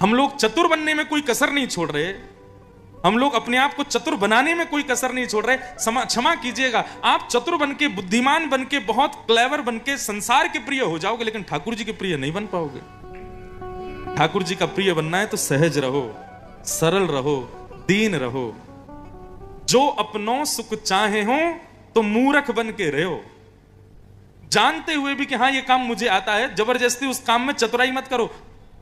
हम लोग चतुर बनने में कोई कसर नहीं छोड़ रहे, हम लोग अपने आप को चतुर बनाने में कोई कसर नहीं छोड़ रहे। क्षमा कीजिएगा, आप चतुर बन के, बुद्धिमान बन के, बहुत क्लेवर बन के संसार के प्रिय हो जाओगे, लेकिन ठाकुर जी के प्रिय नहीं बन पाओगे। ठाकुर जी का प्रिय बनना है तो सहज रहो, सरल रहो, दीन रहो। जो अपनों सुख चाहे हो तो मूर्ख बन के रहो, जानते हुए भी कि हाँ ये काम मुझे आता है, जबरदस्ती उस काम में चतुराई मत करो।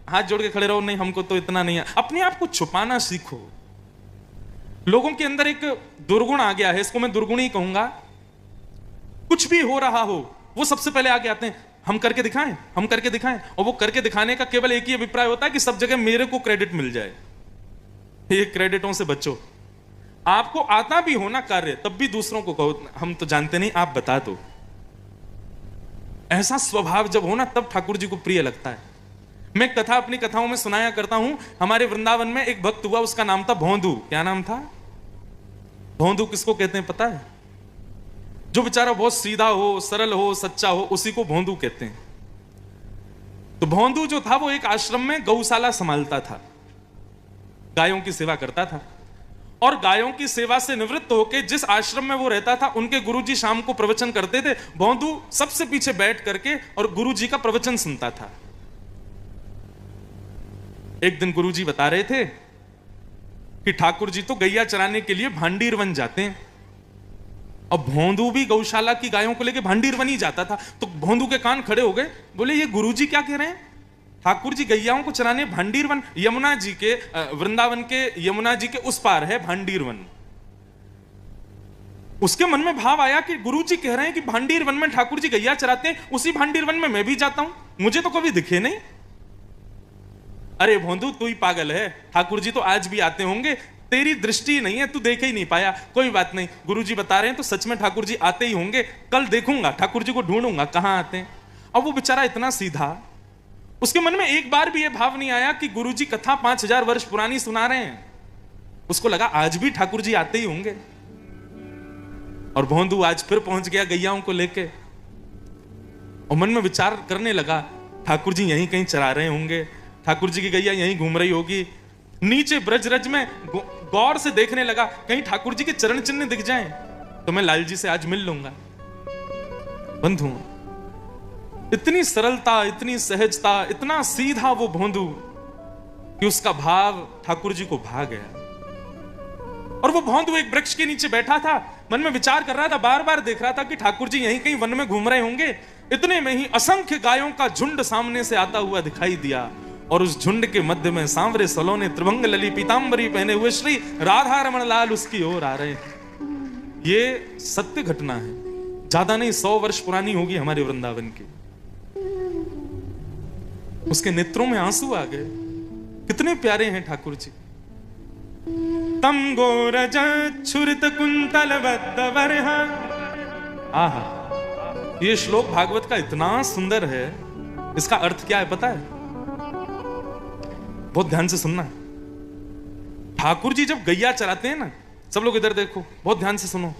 हाथ जोड़ के खड़े रहो, नहीं हमको तो इतना नहीं है। अपने आप को छुपाना सीखो। लोगों के अंदर एक दुर्गुण आ गया है, इसको मैं दुर्गुण ही कहूंगा। कुछ भी हो रहा हो वो सबसे पहले आगे आते हैं, हम करके दिखाएं, हम करके दिखाएं। और वो करके दिखाने का केवल एक ही अभिप्राय होता है कि सब जगह मेरे को क्रेडिट मिल जाए। ये क्रेडिटों से बचो। आपको आता भी हो ना कार्य, तब भी दूसरों को कहो हम तो जानते नहीं, आप बता दो। ऐसा स्वभाव जब हो ना, तब ठाकुर जी को प्रिय लगता है। मैं कथा अपनी कथाओं में सुनाया करता हूं। हमारे वृंदावन में एक भक्त हुआ, उसका नाम था भोंदू। क्या नाम था? भोंदू किसको कहते हैं पता है? जो बेचारा बहुत सीधा हो, सरल हो, सच्चा हो, उसी को भोंदू कहते हैं। तो भोंदू जो था वो एक आश्रम में गौशाला संभालता था, गायों की सेवा करता था। और गायों की सेवा से निवृत्त होकर जिस आश्रम में वो रहता था, उनके गुरुजी शाम को प्रवचन करते थे। भोंदू सबसे पीछे बैठ करके और गुरुजी का प्रवचन सुनता था। एक दिन गुरुजी बता रहे थे कि ठाकुर जी तो गैया चराने के लिए भांडीर वन जाते हैं। अब भोंदू भी गौशाला की गायों को लेके भांडीर वन ही जाता था। तो भोंदू के कान खड़े हो गए, बोले ये गुरुजी क्या कह रहे हैं? ठाकुर जी गैयाओं को चराने भांडीर वन, यमुना जी के, वृंदावन के यमुना जी के उस पार है भांडीर वन। उसके मन में भाव आया कि गुरुजी कह रहे हैं कि भांडीर वन में ठाकुर जी गैया चराते हैं, उसी भांडीर वन में मैं भी जाता हूं, मुझे तो कभी दिखे नहीं। अरे भोंदू तू ही पागल है, ठाकुर जी तो आज भी आते होंगे, तेरी दृष्टि नहीं है, तू देख ही नहीं पाया। कोई बात नहीं, गुरुजी बता रहे हैं तो सच में ठाकुर जी आते ही होंगे, कल देखूंगा, ठाकुर जी को ढूंढूंगा कहां आते हैं। अब वो बेचारा इतना सीधा, उसके मन में एक बार भी ये भाव नहीं आया कि गुरुजी कथा 5000 वर्ष पुरानी सुना रहे हैं। उसको लगा आज भी ठाकुर जी आते ही होंगे। और भोंदू आज फिर पहुंच गया गैयाओं को लेके, और मन में विचार करने लगा ठाकुर जी यहीं कहीं चरा रहे होंगे, ठाकुर जी की गैया यहीं घूम रही होगी। नीचे ब्रजरज में गौर से देखने लगा, कहीं ठाकुर जी के चरण चिन्ह दिख जाएं तो मैं लाल जी से आज मिल लूंगा। बंधु, इतनी सरलता, इतनी सहजता, इतना सीधा वो भोंदू कि उसका भाव ठाकुर जी को भा गया। और वो भोंदू एक वृक्ष के नीचे बैठा था, मन में विचार कर रहा था, बार बार देख रहा था कि ठाकुर जी यहीं कहीं वन में घूम रहे होंगे। इतने में ही असंख्य गायों का झुंड सामने से आता हुआ दिखाई दिया, और उस झुंड के मध्य में सांवरे सलोने त्रिभंग लली पीतांबरी पहने हुए श्री राधा रमण लाल उसकी ओर आ रहे हैं। ये सत्य घटना है, ज्यादा नहीं 100 वर्ष पुरानी होगी हमारे वृंदावन की। उसके नेत्रों में आंसू आ गए, कितने प्यारे हैं ठाकुर जी। तम गोरज छुरित कुंतल बद्दवरहा। आहा, ये श्लोक भागवत का इतना सुंदर है। इसका अर्थ क्या है पता है? बहुत ध्यान से सुनना। ठाकुर जी जब गैया चराते हैं ना, सब लोग इधर देखो, बहुत ध्यान से सुनो।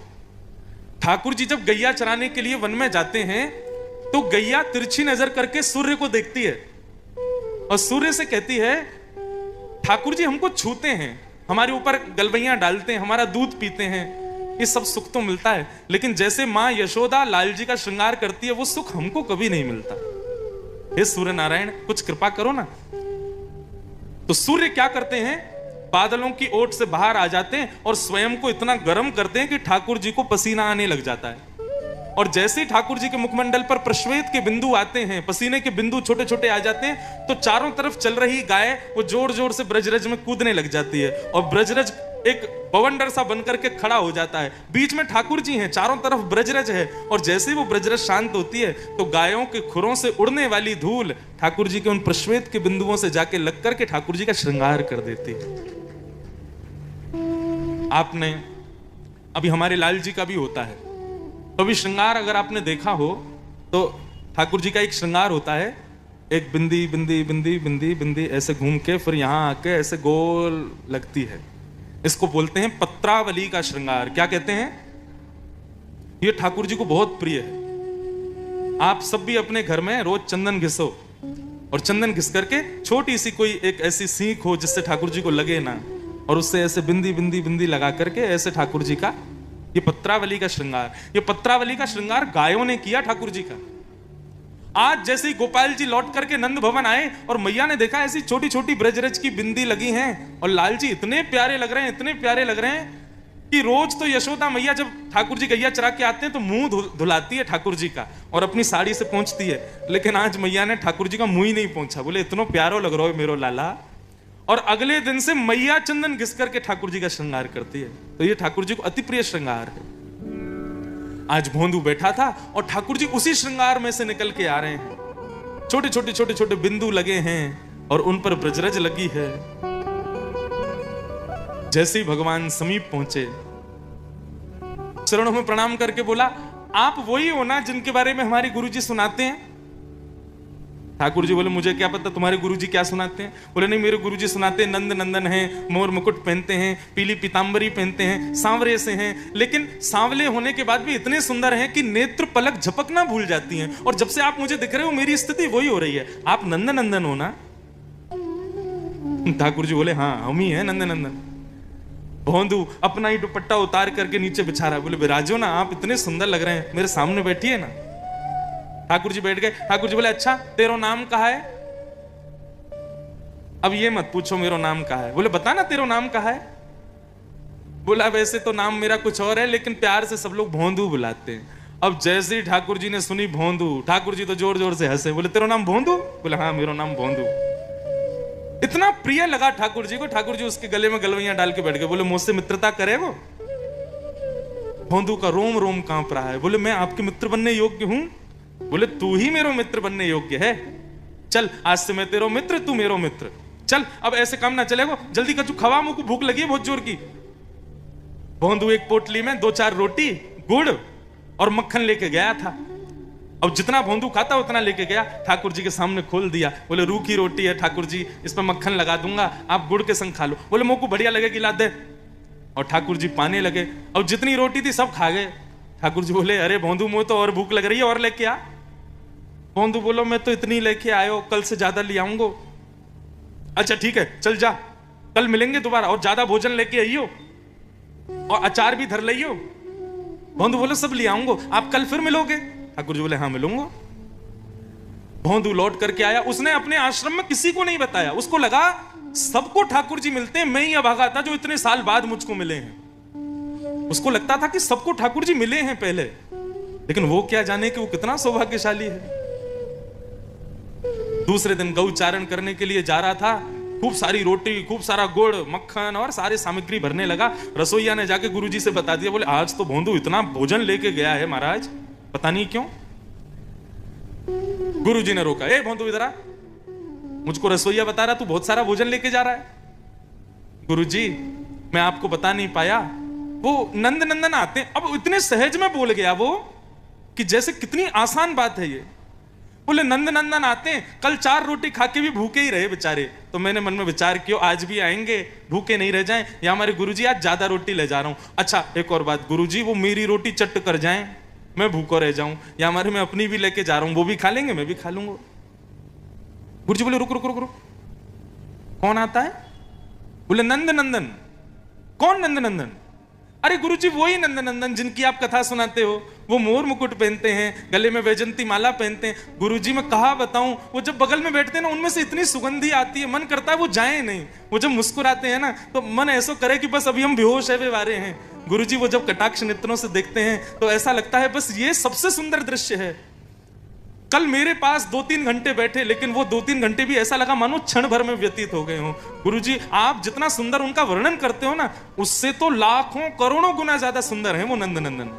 ठाकुर जी जब गैया चराने के लिए वन में जाते हैं तो गैया तिरछी नजर करके सूर्य को देखती है और सूर्य से कहती है ठाकुर जी हमको छूते हैं, हमारे ऊपर गलवैयां डालते हैं, हमारा दूध पीते हैं, ये सब सुख तो मिलता है, लेकिन जैसे मां यशोदा लाल जी का श्रृंगार करती है वो सुख हमको कभी नहीं मिलता। हे सूर्य नारायण कुछ कृपा करो ना। तो सूर्य क्या करते हैं, बादलों की ओट से बाहर आ जाते हैं और स्वयं को इतना गर्म करते हैं कि ठाकुर जी को पसीना आने लग जाता है। और जैसे ही ठाकुर जी के मुखमंडल पर प्रश्वेत के बिंदु आते हैं, पसीने के बिंदु छोटे छोटे आ जाते हैं, तो चारों तरफ चल रही गाय वो जोर जोर से ब्रजरज में कूदने लग जाती है और ब्रजरज एक बवंडर सा बनकर के खड़ा हो जाता है। बीच में ठाकुर जी हैं, चारों तरफ ब्रजरज है, और जैसे ही वो ब्रजरज शांत होती है तो गायों के खुरों से उड़ने वाली धूल ठाकुर जी के उन प्रश्वेत के बिंदुओं से जाके लग करके ठाकुर जी का श्रृंगार कर देती है। आपने अभी हमारे लाल जी का भी होता है, तो अभी श्रृंगार अगर आपने देखा हो तो ठाकुर जी का एक श्रृंगार होता है, एक बिंदी बिंदी बिंदी बिंदी बिंदी ऐसे घूम के फिर यहां आके ऐसे गोल लगती है। इसको बोलते हैं पत्रावली का श्रृंगार। क्या कहते हैं? ये ठाकुर जी को बहुत प्रिय है। आप सब भी अपने घर में रोज चंदन घिसो, और चंदन घिस करके छोटी सी कोई एक ऐसी सीख हो जिससे ठाकुर जी को लगे ना, और उससे ऐसे बिंदी बिंदी बिंदी लगा करके ऐसे ठाकुर जी का ये पत्रावली का श्रृंगार, ये पत्रावली का श्रृंगार गायों ने किया ठाकुर जी का। आज जैसे ही गोपाल जी लौट करके नंद भवन आए और मैया ने देखा ऐसी छोटी छोटी ब्रजरज की बिंदी लगी हैं और लाल जी इतने प्यारे लग रहे हैं, इतने प्यारे लग रहे हैं कि रोज तो यशोदा मैया जब ठाकुर जी गैया चरा के आते हैं तो मुंह धुलाती है ठाकुर जी का और अपनी साड़ी से पहुंचती है, लेकिन आज मैया ने ठाकुर जी का मुंह ही नहीं पहुंचा। बोले इतना प्यारो लग रहा है मेरो लाला। और अगले दिन से मैया चंदन घिस करके ठाकुर जी का श्रृंगार करती है। तो ये ठाकुर जी को अति प्रिय श्रृंगार है। आज भोंदू बैठा था और ठाकुर जी उसी श्रृंगार में से निकल के आ रहे हैं। छोटे छोटे बिंदु लगे हैं और उन पर ब्रजरज लगी है। जैसे ही भगवान समीप पहुंचे, चरणों में प्रणाम करके बोला, आप वही हो ना जिनके बारे में हमारे गुरुजी सुनाते हैं? ठाकुर जी बोले, मुझे क्या पता तुम्हारे गुरुजी क्या सुनाते हैं। बोले, नहीं, मेरे गुरुजी सुनाते हैं नंद नंदन हैं, मोर मुकुट पहनते हैं, पीली पीतांबरी पहनते हैं, सांवरे से हैं, लेकिन सांवले होने के बाद भी इतने सुंदर हैं कि नेत्र पलक झपकना भूल जाती हैं। और जब से आप मुझे दिख रहे हो मेरी स्थिति वही हो रही है। आप नंद नंदन हो ना? ठाकुर जी बोले, हाँ हम ही हैं नंद नंदन। भोंदू अपना ही दुपट्टा उतार करके नीचे बिछा रहा है। बोले, विराजो ना, आप इतने सुंदर लग रहे हैं, मेरे सामने बैठिए ना। ठाकुर जी बैठ गए। ठाकुर जी बोले, अच्छा तेरो नाम कहा है? अब ये मत पूछो मेरो नाम कहा है। बोले, बता ना तेरो नाम कहा है। बोला, वैसे तो नाम मेरा कुछ और है, लेकिन प्यार से सब लोग भोंदू बुलाते हैं। अब जैसे ही ठाकुर जी ने सुनी भोंदू, ठाकुर जी तो जोर जोर से हंसे। बोले, तेरो नाम भोंदू? बोले, हाँ मेरा नाम भोंदू। इतना प्रिय लगा ठाकुर जी को। ठाकुर जी उसके गले में गलवैया डाल के बैठ गए। बोले, मुझसे मित्रता करे वो? भोंदू का रोम रोम कांप रहा है। बोले, मैं आपके मित्र बनने योग्य हूं? बोले, तू ही मेरो मित्र बनने योग्य है। चल आज से मैं तेरो मित्र, तू मेरो मित्र। चल अब ऐसे काम ना चलेगा, जल्दी कछु खवा, मुझको भूख लगी है बहुत जोर की। भोंदू एक पोटली में 2-4 रोटी, गुड़ और मक्खन लेके गया था। अब जितना भोंदू खाता उतना लेके गया, ठाकुर जी के सामने खोल दिया। बोले, रूखी रोटी है ठाकुर जी, इस पर मक्खन लगा दूंगा, आप गुड़ के संग खा लो। बोले, मुझको बढ़िया लगेगी, ला दे। और ठाकुर जी पाने लगे। अब जितनी रोटी थी सब खा गए। ठाकुर जी बोले, अरे भोंदू, मुझे तो और भूख लग रही है, और लेके आ। भोंदू बोलो, मैं तो इतनी लेके आयो, कल से ज्यादा ले आऊंगा। अच्छा ठीक है, चल जा, कल मिलेंगे दोबारा, और ज्यादा भोजन लेके आइयो, और अचार भी धर लियो। भोंदू बोले, सब ले आऊंगा, आप कल फिर मिलोगे? ठाकुर जी बोले, हाँ मिलूंगा। भोंदू लौट करके आया। उसने अपने आश्रम में किसी को नहीं बताया। उसको लगा सबको ठाकुर जी मिलते हैं, मैं ही अभागा था जो इतने साल बाद मुझको मिले हैं। उसको लगता था कि सबको ठाकुर जी मिले हैं पहले, लेकिन वो क्या जाने कि वो कितना सौभाग्यशाली है। दूसरे दिन गौ चारण करने के लिए जा रहा था। खूब सारी रोटी, खूब सारा गुड़, मक्खन और सारे सामग्री भरने लगा। रसोईया ने जाके गुरुजी से बता दिया। बोले, आज तो भोंदू इतना भोजन लेके गया है महाराज, पता नहीं क्यों। गुरुजी ने रोका, ए भोंदू इधर आ, मुझको रसोईया बता रहा तू बहुत सारा भोजन लेके जा रहा है। गुरुजी, मैं आपको बता नहीं पाया, वो नंद नंदन आते हैं। अब इतने सहज में बोल गया वो कि जैसे कितनी आसान बात है ये। बोले, नंद नंदन आते हैं, कल 4 रोटी खा के भी भूखे ही रहे बेचारे। तो मैंने मन में विचार किया, आज भी आएंगे, भूखे नहीं रह जाएं, या हमारे गुरुजी आज ज्यादा रोटी ले जा रहा हूं। अच्छा एक और बात, गुरुजी वो मेरी रोटी चट कर जाएं, मैं भूखा रह जाऊं, या हमारे मैं अपनी भी लेके जा रहा हूं, वो भी खा लेंगे, मैं भी खा लूंगा। गुरुजी बोले, रुक रुक रुक रुक, कौन आता है? बोले, नंद नंदन। कौन नंद नंदन? अरे गुरुजी वही नंद नंदन जिनकी आप कथा सुनाते हो। वो मोर मुकुट पहनते हैं, गले में वैजंती माला पहनते हैं। गुरुजी मैं कहा बताऊं, वो जब बगल में बैठते हैं ना, उनमें से इतनी सुगंधी आती है, मन करता है वो जाए नहीं। वो जब मुस्कुराते हैं ना, तो मन ऐसा करे कि बस अभी हम बेहोश है वे वारे हैं। गुरुजी वो जब कटाक्ष नेत्रों से देखते हैं तो ऐसा लगता है बस ये सबसे सुंदर दृश्य है। कल मेरे पास 2-3 घंटे बैठे, लेकिन वो 2-3 घंटे भी ऐसा लगा मानो क्षण भर में व्यतीत हो गए हो। गुरुजी आप जितना सुंदर उनका वर्णन करते हो ना, उससे तो लाखों करोड़ों गुना ज्यादा सुंदर है वो नंद नंदन।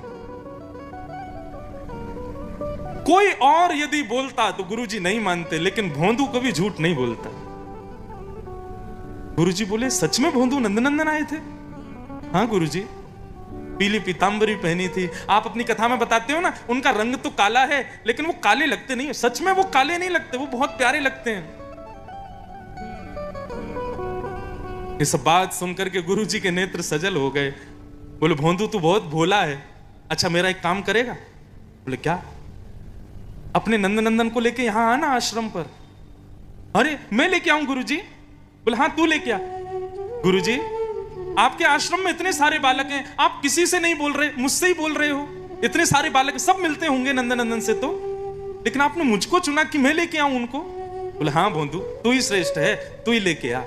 कोई और यदि बोलता तो गुरुजी नहीं मानते, लेकिन भोंदू कभी झूठ नहीं बोलता। गुरुजी बोले, सच में भोंदू नंद नंदन आए थे? हाँ गुरुजी, पीली पीतांबरी पहनी थी। आप अपनी कथा में बताते हो ना, उनका रंग तो काला है, लेकिन वो काले लगते नहीं है। सच में वो काले नहीं लगते, वो बहुत प्यारे लगते हैं। ये सब बात सुनकर के गुरुजी के नेत्र सजल हो गए। बोले, भोंदू तू बहुत भोला है। अच्छा मेरा एक काम करेगा? बोले, क्या? अपने नंद नंदन को लेके यहां आना आश्रम पर, अरे मैं लेके आऊं गुरुजी? बोले हाँ तू लेके आ। गुरुजी आपके आश्रम में इतने सारे बालक हैं, आप किसी से नहीं बोल रहे, मुझसे ही बोल रहे हो। इतने सारे बालक सब मिलते होंगे नंदन से तो, लेकिन आपने मुझको चुना कि मैं लेके आऊं उनको। बोले हाँ भोंदू तू ही श्रेष्ठ है, तू ही लेके आ।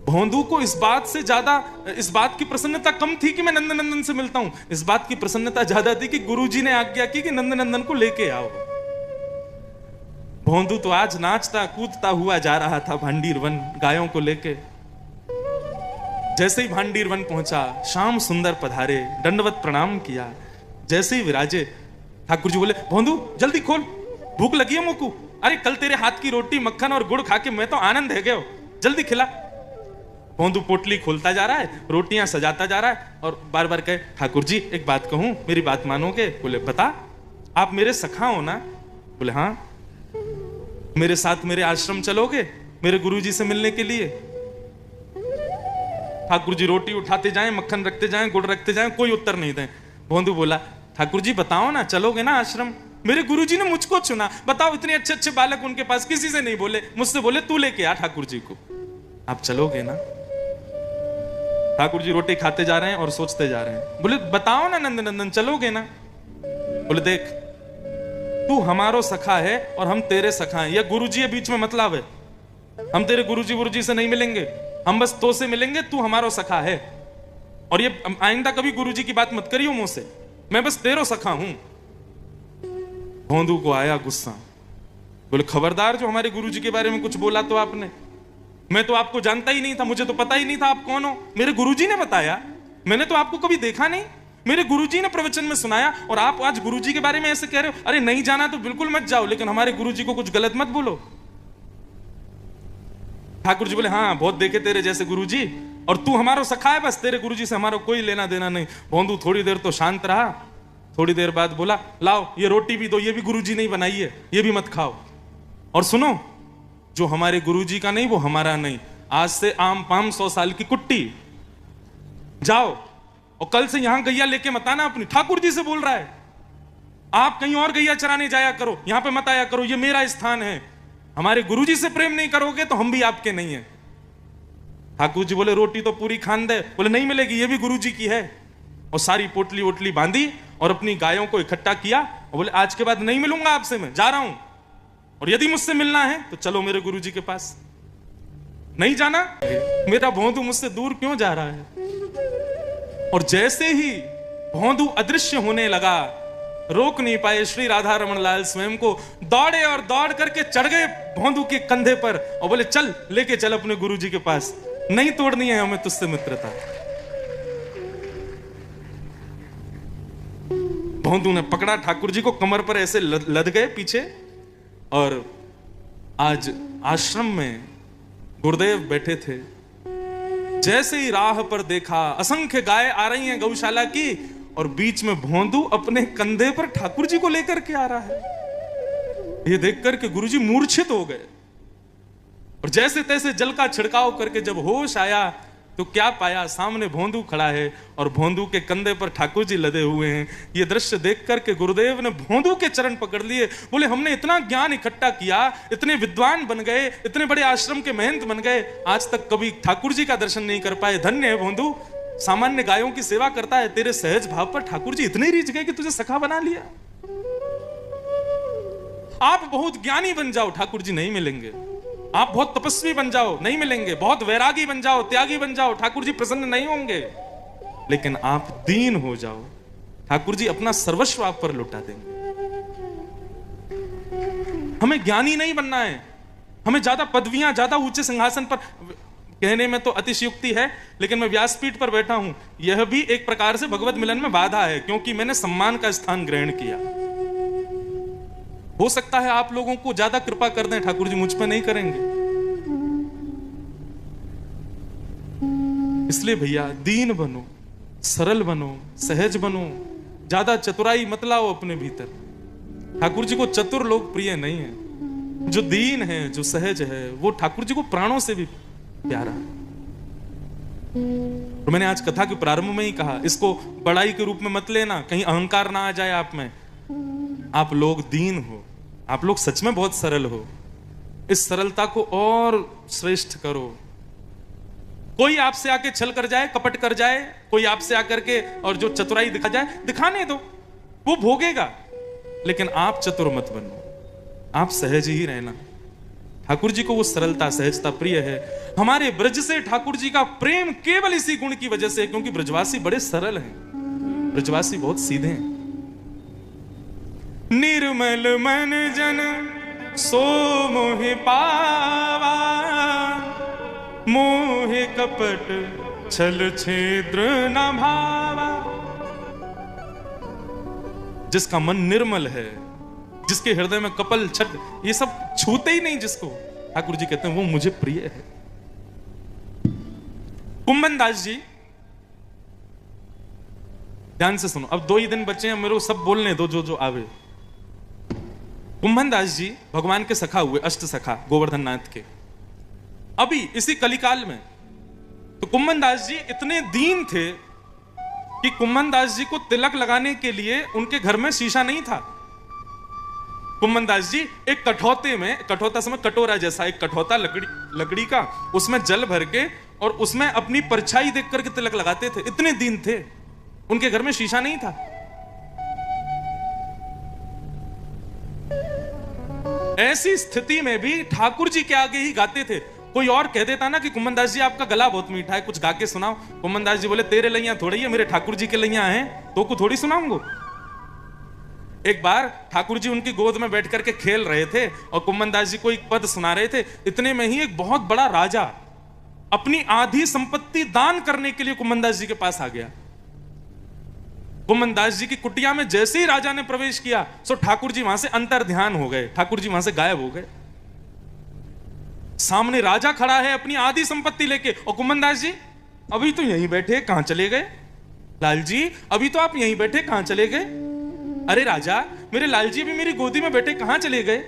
भोंदू को इस बात से ज्यादा, इस बात की प्रसन्नता कम थी कि मैं नंदन से मिलता हूं, इस बात की प्रसन्नता ज्यादा थी कि गुरुजी ने आज्ञा की कि नंदन को लेके आओ। भोंदू तो आज नाचता कूदता हुआ जा रहा था भांडीर वन गायों को लेके। जैसे ही भांडीर वन पहुंचा, श्याम सुंदर पधारे, दंडवत प्रणाम किया। जैसे ही विराजे, ठाकुर जी बोले भोंदू जल्दी खोल, भूख लगी है मोकू। अरे कल तेरे हाथ की रोटी मक्खन और गुड़ खा के मैं तो आनंद है गयो, जल्दी खिला। भोंदू पोटली खोलता जा रहा है, रोटियां सजाता जा रहा है और बार बार कहे ठाकुर जी एक बात कहूं, मेरी बात मानोगे? बोले बता। आप मेरे सखा हो ना? बोले हाँ। मेरे साथ मेरे आश्रम चलोगे मेरे गुरुजी से मिलने के लिए? ठाकुर जी रोटी उठाते जाएं, मक्खन रखते जाएं, गुड़ रखते जाएं, कोई उत्तर नहीं दें। भोंदू बोला ठाकुर जी बताओ ना, चलोगे ना आश्रम? मेरे गुरुजी ने मुझको चुना, बताओ। इतने अच्छे अच्छे बालक उनके पास, किसी से नहीं बोले, मुझसे बोले तू लेके आ ठाकुर जी को। आप चलोगे ना? ठाकुर जी रोटी खाते जा रहे हैं और सोचते जा रहे हैं। बोले बताओ ना नंदन चलोगे ना? बोले देख तू हमारो सखा है और हम तेरे सखा हैं, यह गुरुजी है बीच में मतलब है। हम तेरे गुरुजी से नहीं मिलेंगे, हम बस तो से मिलेंगे, तू हमारो सखा है। और ये आइंदा कभी गुरुजी की बात मत करियो मुंह से, मैं बस तेरो सखा हूं। भोंदू को आया गुस्सा। बोले खबरदार, जो हमारे गुरुजी के बारे में कुछ बोला तो आपने, मैं तो आपको जानता ही नहीं था, मुझे तो पता ही नहीं था आप कौन हो। मेरे गुरुजी ने बताया, मैंने तो आपको कभी देखा नहीं, मेरे गुरुजी ने प्रवचन में सुनाया और आप आज गुरुजी के बारे में ऐसे कह रहे हो। अरे नहीं जाना तो बिल्कुल मत जाओ, लेकिन हमारे गुरुजी को कुछ गलत मत बोलो। ठाकुर जी बोले हाँ बहुत देखे तेरे जैसे गुरुजी, और तू हमारा सखा है, बस तेरे गुरुजी से हमारा कोई लेना देना नहीं। भोंदू थोड़ी देर तो शांत रहा, थोड़ी देर बाद बोला लाओ ये रोटी भी दो, ये भी गुरुजी नहीं बनाई है, ये भी मत खाओ। और सुनो, जो हमारे गुरुजी का नहीं वो हमारा नहीं, आज से आम 500 साल की कुट्टी। जाओ और कल से यहां गैया लेके मत आना अपनी। ठाकुर जी से बोल रहा है, आप कहीं और गैया चराने जाया करो, यहां पे मत आया करो, ये मेरा स्थान है। हमारे गुरुजी से प्रेम नहीं करोगे तो हम भी आपके नहीं है। ठाकुर जी बोले रोटी तो पूरी खान दे। बोले नहीं मिलेगी, ये भी गुरुजी की है। और सारी पोटली वोटली बांधी और अपनी गायों को इकट्ठा किया और बोले आज के बाद नहीं मिलूंगा आपसे, मैं जा रहा हूं, और यदि मुझसे मिलना है तो चलो मेरे गुरुजी के पास। नहीं जाना, मेरा भोंदू मुझसे दूर क्यों जा रहा है? और जैसे ही भोंदू अदृश्य होने लगा, रोक नहीं पाए श्री राधा रमन लाल स्वयं को, दौड़े और दौड़ करके चढ़ गए भोंदू के कंधे पर और बोले चल लेके चल अपने गुरुजी के पास, नहीं तोड़नी है हमें तुझसे मित्रता। भोंदू ने पकड़ा ठाकुर जी को, कमर पर ऐसे लद गए पीछे। और आज आश्रम में गुरुदेव बैठे थे, जैसे ही राह पर देखा असंख्य गाय आ रही हैं गौशाला की, और बीच में भोंदू अपने कंधे पर ठाकुर जी को लेकर के आ रहा है। ये देखकर के गुरुजी मूर्छित हो गए और जैसे तैसे जल का छिड़काव करके जब होश आया तो क्या पाया, सामने भोंदू खड़ा है और भोंदू के कंधे पर ठाकुर जी लदे हुए हैं। ये दृश्य देख करके गुरुदेव ने भोंदू के चरण पकड़ लिए। बोले हमने इतना ज्ञान इकट्ठा किया, इतने विद्वान बन गए, इतने बड़े आश्रम के महंत बन गए, आज तक कभी ठाकुर जी का दर्शन नहीं कर पाए। धन्य है भोंदू, सामान्य गायों की सेवा करता है, तेरे सहज भाव पर ठाकुर जी इतने रीझ गए कि तुझे सखा बना लिया। आप बहुत ज्ञानी बन जाओ, ठाकुर जी नहीं मिलेंगे। आप बहुत तपस्वी बन जाओ, नहीं मिलेंगे। बहुत वैरागी बन जाओ, त्यागी बन जाओ, ठाकुर जी प्रसन्न नहीं होंगे। लेकिन आप दीन हो जाओ, ठाकुर जी अपना सर्वस्व आप पर लुटा देंगे। हमें ज्ञानी नहीं बनना है, हमें ज्यादा पदवियां, ज्यादा ऊंचे सिंहासन पर, कहने में तो अतिशयोक्ति है, लेकिन मैं व्यासपीठ पर बैठा हूं, यह भी एक प्रकार से भगवत मिलन में बाधा है, क्योंकि मैंने सम्मान का स्थान ग्रहण किया। हो सकता है आप लोगों को ज्यादा कृपा कर दें, ठाकुर जी मुझ पे नहीं करेंगे। इसलिए भैया दीन बनो, सरल बनो, सहज बनो, ज्यादा चतुराई मत लाओ अपने भीतर। ठाकुर जी को चतुर लोग प्रिय नहीं है, जो दीन है, जो सहज है, वो ठाकुर जी को प्राणों से भी प्यारा। तो मैंने आज कथा के प्रारंभ में ही कहा, इसको बड़ाई के रूप में मत लेना, कहीं अहंकार ना आ जाए आप में। आप लोग दीन हो, आप लोग सच में बहुत सरल हो, इस सरलता को और श्रेष्ठ करो। कोई आपसे आके छल कर जाए, कपट कर जाए, कोई आपसे आकर के और जो चतुराई दिखा जाए, दिखाने दो, वो भोगेगा, लेकिन आप चतुर मत बनो, आप सहज ही रहना। ठाकुर जी को वो सरलता, सहजता प्रिय है। हमारे ब्रज से ठाकुर जी का प्रेम केवल इसी गुण की वजह से, क्योंकि ब्रजवासी बड़े सरल हैं, ब्रजवासी बहुत सीधे हैं। निर्मल मन जन सो मोहि पावा, मोहि कपट छल छिद्र न भावा। जिसका मन निर्मल है, जिसके हृदय में कपल छट ये सब छूते ही नहीं, जिसको ठाकुर जी कहते हैं वो मुझे प्रिय है। कुंभन दास जी, ध्यान से सुनो, अब 2 ही दिन बचे हैं, मेरे को सब बोलने दो जो जो आवे। कुंभन दास जी भगवान के सखा हुए, अष्ट सखा गोवर्धन नाथ के। अभी इसी कलिकाल में तो कुंभन दास जी इतने दीन थे कि कुंभन दास जी को तिलक लगाने के लिए उनके घर में शीशा नहीं था। कुंभन दास जी एक कठौते में, कठौता समझ, कटोरा जैसा एक कठौता लकड़ी का, उसमें जल भर के और उसमें अपनी परछाई देख करके तिलक लगाते थे। इतने दीन थे, उनके घर में शीशा नहीं था। ऐसी स्थिति में भी ठाकुर जी के आगे ही गाते थे। कोई और कह देता ना कि कुंभन दास जी आपका गला बहुत मीठा है, कुछ गा के सुनाओ। कुंभन दास जी बोले तेरे लैया थोड़ी है, मेरे ठाकुर जी के लैया हैं, तो को थोड़ी सुनाऊंगा। एक बार ठाकुर जी उनकी गोद में बैठ करके खेल रहे थे और कुंभन दास जी को एक पद सुना रहे थे। इतने में ही एक बहुत बड़ा राजा अपनी आधी संपत्ति दान करने के लिए कुंभन दास जी के पास आ गया। कुंभन दास जी की कुटिया में जैसे ही राजा ने प्रवेश किया, सो ठाकुर जी वहां से अंतर ध्यान हो गए, ठाकुर जी वहां से गायब हो गए। सामने राजा खड़ा है अपनी आधी संपत्ति लेके, और कुंभन दास जी अभी तो यहीं बैठे, कहां चले गए? लाल जी अभी तो आप यहीं बैठे, कहां चले गए? अरे राजा, मेरे लाल जी भी मेरी गोदी में बैठे, कहां चले गए?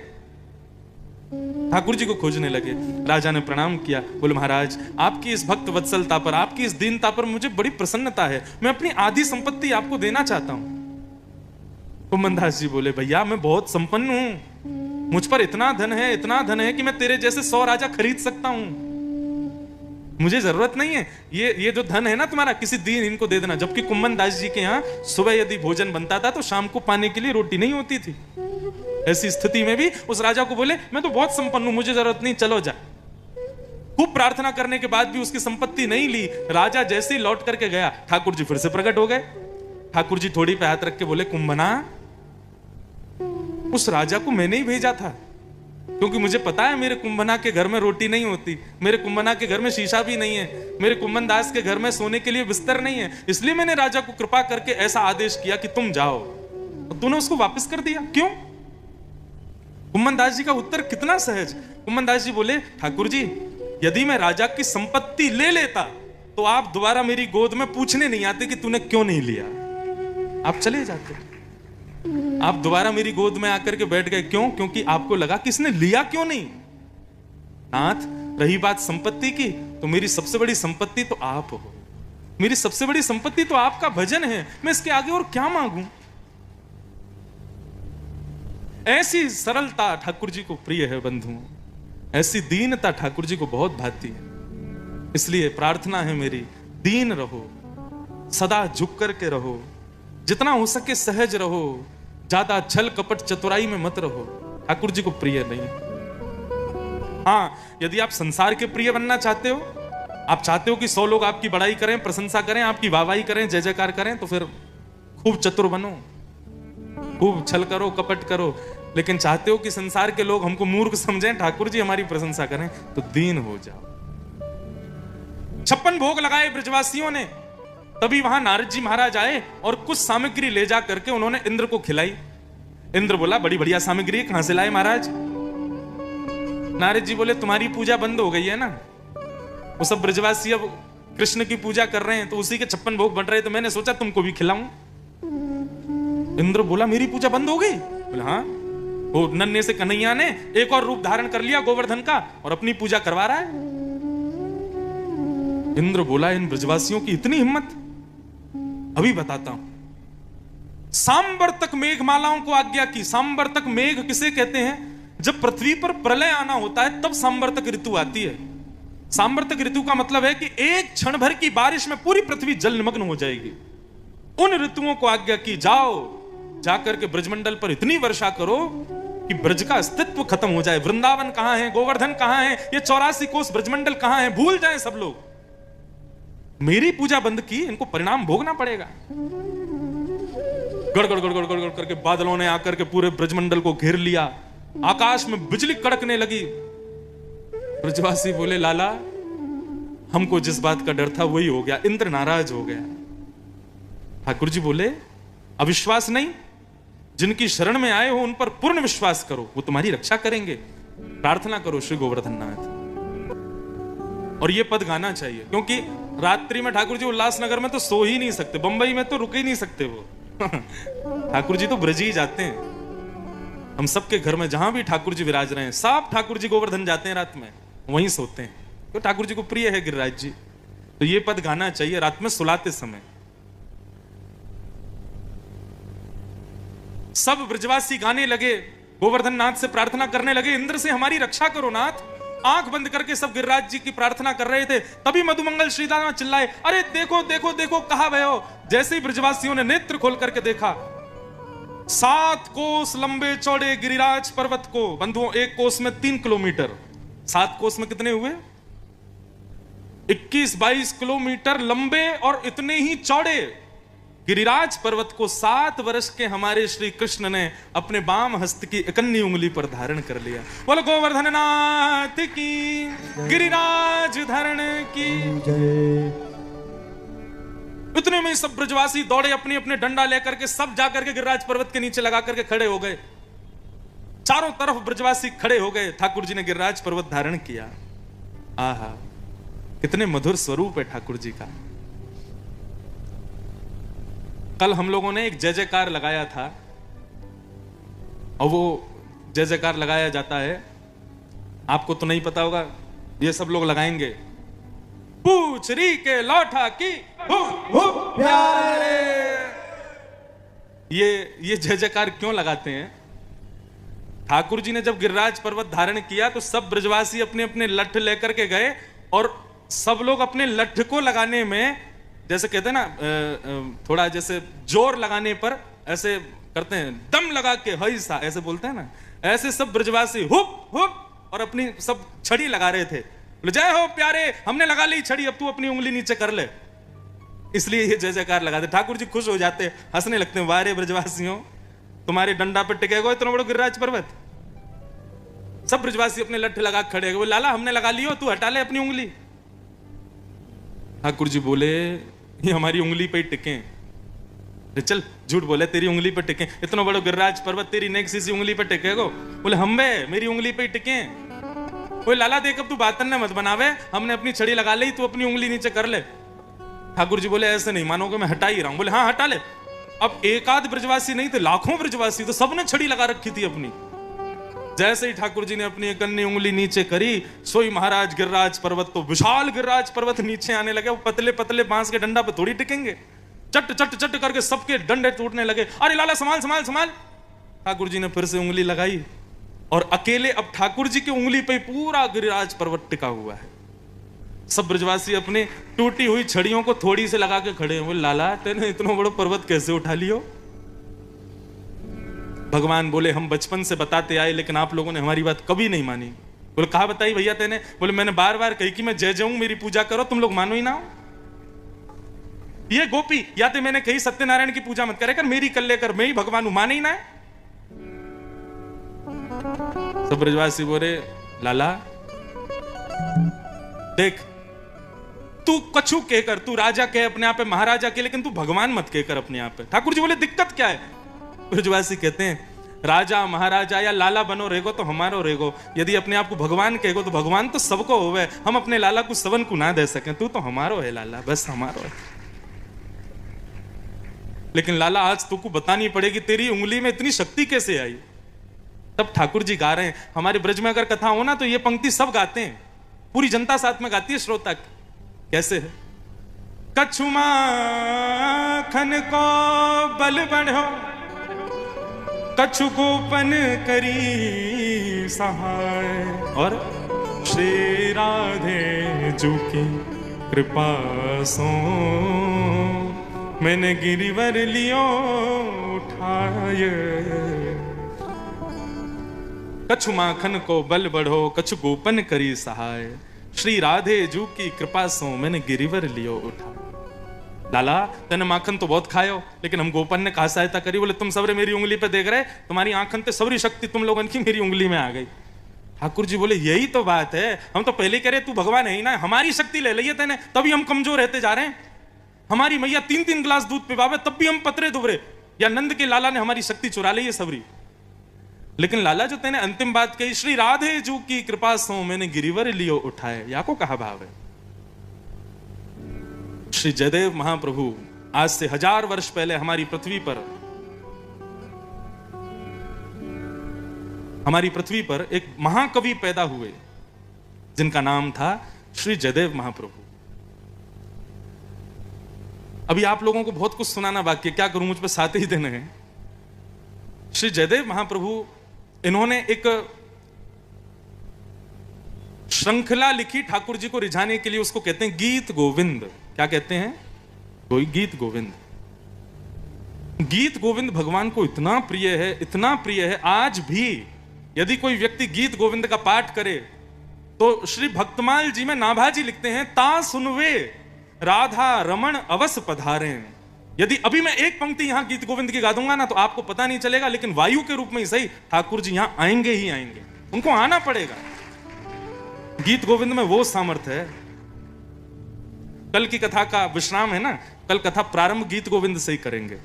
ठाकुर जी को खोजने लगे। राजा ने प्रणाम किया, बोले महाराज आपकी इस भक्त वत्सलता पर, आपकी इस दीनता पर मुझे बड़ी प्रसन्नता है, मैं अपनी आधी संपत्ति आपको देना चाहता हूं। कुंभन दास जी बोले भैया मैं बहुत संपन्न हूं, मुझ पर इतना धन है कि मैं तेरे जैसे 100 राजा खरीद सकता हूं, मुझे जरूरत नहीं है। ये जो धन है ना तुम्हारा, किसी दीन इनको दे देना। जबकि कुंभन दास जी के यहाँ सुबह यदि भोजन बनता था तो शाम को पाने के लिए रोटी नहीं होती थी। ऐसी स्थिति में भी उस राजा को बोले मैं तो बहुत संपन्न हूं, मुझे जरूरत नहीं, चलो जा। खूब प्रार्थना करने के बाद भी उसकी संपत्ति नहीं ली। राजा जैसे ही लौट करके गया, ठाकुर जी फिर से प्रकट हो गए। ठाकुर जी थोड़ी पे हाथ रख के बोले कुंभना, उस राजा को मैंने ही भेजा था, क्योंकि मुझे पता है मेरे कुंभना के घर में रोटी नहीं होती, मेरे कुंभना के घर में शीशा भी नहीं है, मेरे कुंभन दास के घर में सोने के लिए बिस्तर नहीं है, इसलिए मैंने राजा को कृपा करके ऐसा आदेश किया कि तुम जाओ। और तूने उसको वापस कर दिया, क्यों? कुंभन दास जी का उत्तर कितना सहज। कुंभन दास जी बोले ठाकुर जी यदि मैं राजा की संपत्ति ले लेता तो आप दोबारा मेरी गोद में पूछने नहीं आते कि तूने क्यों नहीं लिया, आप चले जाते। आप दोबारा मेरी गोद में आकर के बैठ गए, क्यों? क्योंकि आपको लगा कि इसने लिया क्यों नहीं। नाथ, रही बात संपत्ति की, तो मेरी सबसे बड़ी संपत्ति तो आप हो, मेरी सबसे बड़ी संपत्ति तो आपका भजन है, मैं इसके आगे और क्या मांगूं। ऐसी सरलता ठाकुर जी को प्रिय है बंधुओं, ऐसी दीनता ठाकुर जी को बहुत भाती है। इसलिए प्रार्थना है मेरी, दीन रहो, सदा झुक करके रहो, जितना हो सके सहज रहो, ज्यादा छल कपट चतुराई में मत रहो, ठाकुर जी को प्रिय नहीं। हाँ, यदि आप संसार के प्रिय बनना चाहते हो, आप चाहते हो कि 100 लोग आपकी बड़ाई करें, प्रशंसा करें, आपकी वाहवाही करें, जय जयकार करें, तो फिर खूब चतुर बनो, खूब छल करो, कपट करो। लेकिन चाहते हो कि संसार के लोग हमको मूर्ख समझें, ठाकुर जी हमारी प्रशंसा करें, तो दीन हो जाओ। 56 भोग लगाए ब्रजवासियों ने, तभी वहां नारद जी महाराज आए और कुछ सामग्री ले जा करके उन्होंने इंद्र को खिलाई। इंद्र बोला बड़ी बढ़िया सामग्री, कहां से लाए महाराज? नारद जी बोले तुम्हारी पूजा बंद हो गई है ना, वो सब ब्रजवासी अब कृष्ण की पूजा कर रहे हैं, तो उसी के 56 भोग बन रहे, तो मैंने सोचा तुमको भी खिलाऊं। इंद्र बोला मेरी पूजा बंद हो गई? बोला हाँ, वो नन्हे से कन्हैया ने एक और रूप धारण कर लिया गोवर्धन का और अपनी पूजा करवा रहा है। इंद्र बोला इन ब्रजवासियों की इतनी हिम्मत, अभी बताता हूं। सांबर तक मेघमालाओं को आज्ञा की। सांबर तक मेघ किसे कहते हैं? जब पृथ्वी पर प्रलय आना होता है तब सांवर्तक ऋतु आती है। सांवर्तक ऋतु का मतलब है कि एक क्षण भर की बारिश में पूरी पृथ्वी जल निमग्न हो जाएगी। उन ऋतुओं को आज्ञा की जाओ, जाकर के ब्रजमंडल पर इतनी वर्षा करो कि ब्रज का अस्तित्व खत्म हो जाए। वृंदावन कहां है, गोवर्धन कहां है, ये 84 कोस ब्रजमंडल कहां है, भूल जाए सब लोग। मेरी पूजा बंद की, इनको परिणाम भोगना पड़ेगा। गड़गड़ गड़गड़ गड़गड़ करके बादलों ने आकर के पूरे ब्रजमंडल को घेर लिया, आकाश में बिजली कड़कने लगी। ब्रजवासी बोले, लाला हमको जिस बात का डर था वही हो गया, इंद्र नाराज हो गया। ठाकुर जी बोले, अविश्वास नहीं, जिनकी शरण में आए हो उन पर पूर्ण विश्वास करो, वो तुम्हारी रक्षा करेंगे। प्रार्थना करो श्री गोवर्धन नाथ। और ये पद गाना चाहिए, क्योंकि रात्रि में ठाकुर जी उल्लासनगर में तो सो ही नहीं सकते, बंबई में तो रुक ही नहीं सकते वो। ठाकुर जी तो ब्रज ही जाते हैं। हम सबके घर में जहां भी ठाकुर जी विराज रहे हैं, सब ठाकुर जी गोवर्धन जाते हैं, रात में वहीं सोते हैं। तो ठाकुर जी को प्रिय है गिरिराज जी, तो ये पद गाना चाहिए रात में सुलाते समय। सब ब्रजवासी गाने लगे, गोवर्धन नाथ से प्रार्थना करने लगे, इंद्र से हमारी रक्षा करो नाथ। आंख बंद करके सब गिरिराज जी की प्रार्थना कर रहे थे। तभी मधुमंगल श्रीदामा चिल्लाए, अरे देखो देखो देखो, कहां गए हो। जैसे ही ब्रजवासियों ने नेत्र खोल करके देखा, 7 कोस लंबे चौड़े गिरिराज पर्वत को, बंधुओं एक कोस में 3 किलोमीटर, 7 कोस में कितने हुए, 21-22 किलोमीटर लंबे और इतने ही चौड़े गिरिराज पर्वत को 7 वर्ष के हमारे श्री कृष्ण ने अपने बाम हस्त की इकन्नी उंगली पर धारण कर लिया। बोलो गोवर्धन नाथ की, गिरिराज धारण की जय। इतने में सब ब्रजवासी दौड़े, अपने अपने डंडा लेकर के सब जाकर के गिरिराज पर्वत के नीचे लगा करके खड़े हो गए। चारों तरफ ब्रजवासी खड़े हो गए। ठाकुर जी ने गिरिराज पर्वत धारण किया। आहा, कितने मधुर स्वरूप है ठाकुर जी का। कल हम लोगों ने एक जय जयकार लगाया था, और वो जय जयकार लगाया जाता है, आपको तो नहीं पता होगा, ये सब लोग लगाएंगे। पूछरी के लौटा की प्यारे। ये जय जयकार क्यों लगाते हैं? ठाकुर जी ने जब गिरिराज पर्वत धारण किया तो सब ब्रजवासी अपने अपने लठ लेकर के गए, और सब लोग अपने लठ को लगाने में, जैसे कहते हैं ना, थोड़ा जैसे जोर लगाने पर ऐसे करते हैं, दम लगा के हई सा ऐसे बोलते हैं ना, ऐसे सब ब्रजवासी हुप हुप और अपनी सब छड़ी लगा रहे थे। बोले, जय हो प्यारे, हमने लगा ली छड़ी, अब तू अपनी उंगली नीचे कर ले। इसलिए ये जय जयकार लगाते। ठाकुर जी खुश हो जाते, हंसने लगते हैं, वारे ब्रजवासियों, तुम्हारे डंडा पे टिकेगा इतना बड़ा गिरिराज पर्वत। सब ब्रजवासी अपने लठ लगा खड़े हो। लाला हमने लगा लियो, तू हटा ले अपनी उंगली। ठाकुर जी बोले, ये हमारी उंगली पे टिके। चल झूठ बोले, तेरी उंगली पे टिके, इतना बड़ा गिरिराज पर्वत तेरी नेक सी उंगली पे टिकेगो? बोले, हम बे मेरी उंगली पे टिके। बोले, लाला देख अब तू बातन ने मत बनावे, हमने अपनी छड़ी लगा ली, तू अपनी उंगली नीचे कर ले। ठाकुर जी बोले, ऐसे नहीं मानोगे, मैं हटा ही रहा हूं। बोले, हाँ हटा ले। अब एक आध ब्रजवासी नहीं थे, लाखों ब्रजवासी, तो सबने छड़ी लगा रखी थी अपनी। जैसे ही ठाकुर जी ने अपनी एक अन्य उंगली नीचे करी, सोई महाराज गिरिराज पर्वत, तो विशाल गिरिराज पर्वत नीचे आने लगे। वो पतले पतले बांस के डंडा पे थोड़ी टिकेंगे, चट चट चट करके सबके डंडे टूटने लगे। अरे लाला संभाल संभाल संभाल। ठाकुर जी ने फिर से उंगली लगाई, और अकेले अब ठाकुर जी की उंगली पे पूरा गिरिराज पर्वत टिका हुआ है। सब ब्रजवासी अपने टूटी हुई छड़ियों को थोड़ी से लगा के खड़े हैं। बोले, लाला तेने इतना बड़ा पर्वत कैसे उठा लियो? भगवान बोले, हम बचपन से बताते आए, लेकिन आप लोगों ने हमारी बात कभी नहीं मानी। बोले, कहा बताई भैया तेने? बोले, मैंने बार बार कही कि मैं जय जाऊं, मेरी पूजा करो, तुम लोग मानो ही ना। ये गोपी या तो मैंने कही सत्यनारायण की पूजा मत करे कर, मेरी कर लेकर, मैं ही भगवान हूं, माने ही ना। सब ब्रजवासी बोले, लाला देख, तू कछु कहकर, तू राजा कह अपने आप पे, महाराजा के, लेकिन तू भगवान मत कहकर अपने आप पे। ठाकुर जी बोले, दिक्कत क्या है? ब्रजवासी कहते हैं, राजा महाराजा या लाला बनो रहेगो तो हमारो रहेगो, यदि अपने आप को भगवान कहेगो तो भगवान तो सबको होवे, हम अपने लाला को सवन को ना दे सके, तू तो हमारो है लाला, बस हमारो है। लेकिन लाला आज तुमको बतानी पड़ेगी, तेरी उंगली में इतनी शक्ति कैसे आई? तब ठाकुर जी गा रहे हैं। हमारे ब्रज में अगर कथा हो ना तो ये पंक्ति सब गाते हैं, पूरी जनता साथ में गाती है, श्रोता। कैसे है? कछु माखन को बल बढ़ो, कछु गोपन करी सहाय। और श्री राधे जू की कृपा सो मैंने गिरिवर लियो उठाए। कछु माखन को बल बढ़ो कछु गोपन करी सहाय। श्री राधे जू की कृपा सो मैंने गिरिवर लियो उठा। लाला तेने माखन तो बहुत खायो, लेकिन हम गोपन ने कहा सहायता करी। बोले तुम सबरे मेरी उंगली पे देख रहे, तुम्हारी आंखन ते सबरी शक्ति तुम लोगों की मेरी उंगली में आ गई। ठाकुर जी बोले यही तो बात है, हम तो पहले कह रहे तू भगवान है ही ना, हमारी शक्ति ले लिया तेने, तभी हम कमजोर रहते जा रहे हैं। हमारी मैया 3-3 गिलास दूध पिवावे तब भी हम पतरे दुबरे, या नंद के लाला ने हमारी शक्ति चुरा ली है सबरी। लेकिन लाला जो तेने अंतिम बात कही, श्री राधे जू की कृपा सो मैंने गिरिवर लियो उठाए, या को कहा भाव है। श्री जयदेव महाप्रभु आज से 1000 वर्ष पहले हमारी पृथ्वी पर एक महाकवि पैदा हुए जिनका नाम था श्री जयदेव महाप्रभु। अभी आप लोगों को बहुत कुछ सुनाना बाकी है, क्या करूं, मुझ पे 7 ही दिन हैं। श्री जयदेव महाप्रभु इन्होंने एक श्रृंखला लिखी ठाकुर जी को रिझाने के लिए, उसको कहते हैं गीत गोविंद। क्या कहते हैं? कोई गीत गोविंद। गीत गोविंद भगवान को इतना प्रिय है, इतना प्रिय है, आज भी यदि कोई व्यक्ति गीत गोविंद का पाठ करे तो श्री भक्तमाल जी में नाभाजी लिखते हैं, ता सुनवे राधा रमण अवस पधारे। यदि अभी मैं एक पंक्ति यहां गीत गोविंद की गा दूंगा ना तो आपको पता नहीं चलेगा, लेकिन वायु के रूप में ही सही ठाकुर जी यहां आएंगे ही आएंगे, उनको आना पड़ेगा। गीत गोविंद में वो सामर्थ्य है। कल की कथा का विश्राम है ना, कल कथा प्रारंभ गीत गोविंद से ही करेंगे,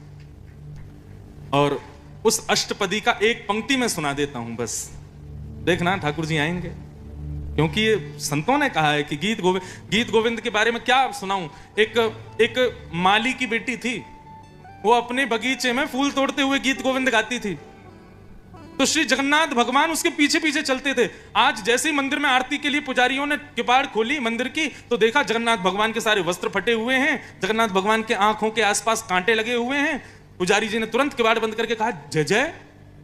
और उस अष्टपदी का एक पंक्ति में सुना देता हूं बस, देखना ठाकुर जी आएंगे। क्योंकि ये संतों ने कहा है कि गीत गोविंद के बारे में क्या सुनाऊं। एक माली की बेटी थी, वो अपने बगीचे में फूल तोड़ते हुए गीत गोविंद गाती थी, तो श्री जगन्नाथ भगवान उसके पीछे पीछे चलते थे। आज जैसे ही मंदिर में आरती के लिए पुजारियों ने किवाड़ खोली मंदिर की, तो देखा जगन्नाथ भगवान के सारे वस्त्र फटे हुए हैं, जगन्नाथ भगवान के आंखों के आसपास कांटे लगे हुए हैं। पुजारी जी ने तुरंत किवाड़ बंद करके कहा, जय जय,